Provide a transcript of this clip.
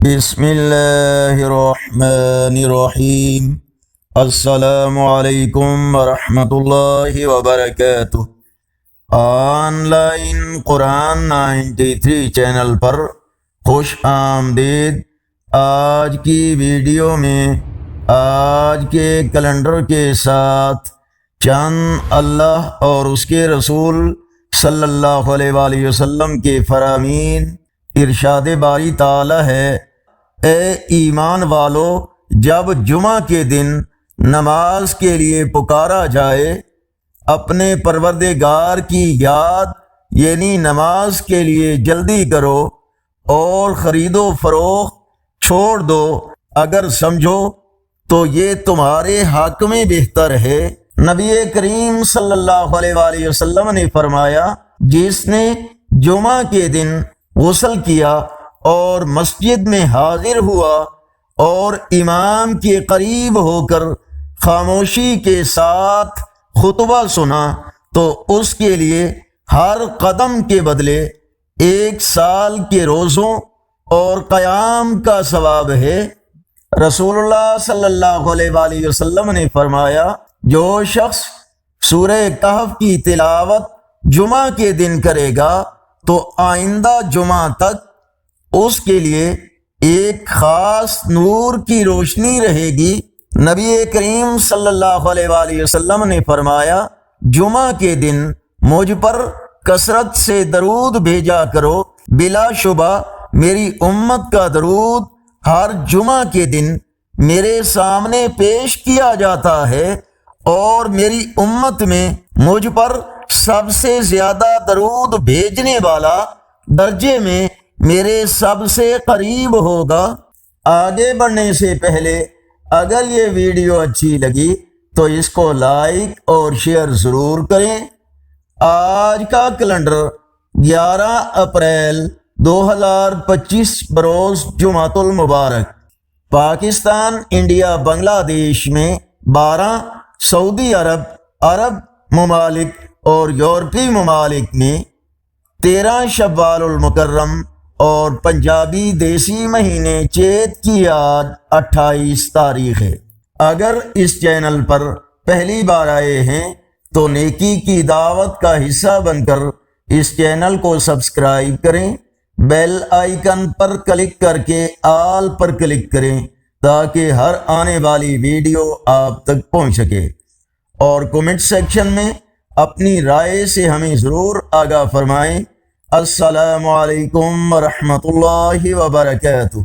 بسم اللہ الرحمن الرحیم۔ السلام علیکم ورحمۃ اللہ وبرکاتہ۔ آن لائن قرآن 93 چینل پر خوش آمدید۔ آج کی ویڈیو میں آج کے کیلنڈر کے ساتھ چند اللہ اور اس کے رسول صلی اللہ علیہ وآلہ وسلم کے فرامین۔ ارشاد باری تعالی ہے، اے ایمان والو، جب جمعہ کے دن نماز کے لیے پکارا جائے، اپنے پروردگار کی یاد یعنی نماز کے لیے جلدی کرو اور خرید و فروخت چھوڑ دو، اگر سمجھو تو یہ تمہارے حق میں بہتر ہے۔ نبی کریم صلی اللہ علیہ وآلہ وسلم نے فرمایا، جس نے جمعہ کے دن غسل کیا اور مسجد میں حاضر ہوا اور امام کے قریب ہو کر خاموشی کے ساتھ خطبہ سنا تو اس کے لیے ہر قدم کے بدلے 1 سال کے روزوں اور قیام کا ثواب ہے۔ رسول اللہ صلی اللہ علیہ وآلہ وسلم نے فرمایا، جو شخص سورہ کہف کی تلاوت جمعہ کے دن کرے گا تو آئندہ جمعہ تک اس کے لیے ایک خاص نور کی روشنی رہے گی۔ نبی کریم صلی اللہ علیہ وآلہ وسلم نے فرمایا، جمعہ کے دن مجھ پر کثرت سے درود بھیجا کرو، بلا شبہ میری امت کا درود ہر جمعہ کے دن میرے سامنے پیش کیا جاتا ہے اور میری امت میں مجھ پر سب سے زیادہ درود بھیجنے والا درجے میں میرے سب سے قریب ہوگا۔ آگے بڑھنے سے پہلے اگر یہ ویڈیو اچھی لگی تو اس کو لائک اور شیئر ضرور کریں۔ آج کا کیلنڈر 11 اپریل 2025 بروز جمعۃ المبارک۔ پاکستان، انڈیا، بنگلہ دیش میں 12، سعودی عرب ممالک اور یورپی ممالک میں 13 شوال المکرم اور پنجابی دیسی مہینے چیت کی آج 28 تاریخ ہے۔ اگر اس چینل پر پہلی بار آئے ہیں تو نیکی کی دعوت کا حصہ بن کر اس چینل کو سبسکرائب کریں، بیل آئیکن پر کلک کر کے آل پر کلک کریں تاکہ ہر آنے والی ویڈیو آپ تک پہنچ سکے، اور کومنٹ سیکشن میں اپنی رائے سے ہمیں ضرور آگاہ فرمائیں۔ السلام علیکم ورحمۃ اللہ وبرکاتہ۔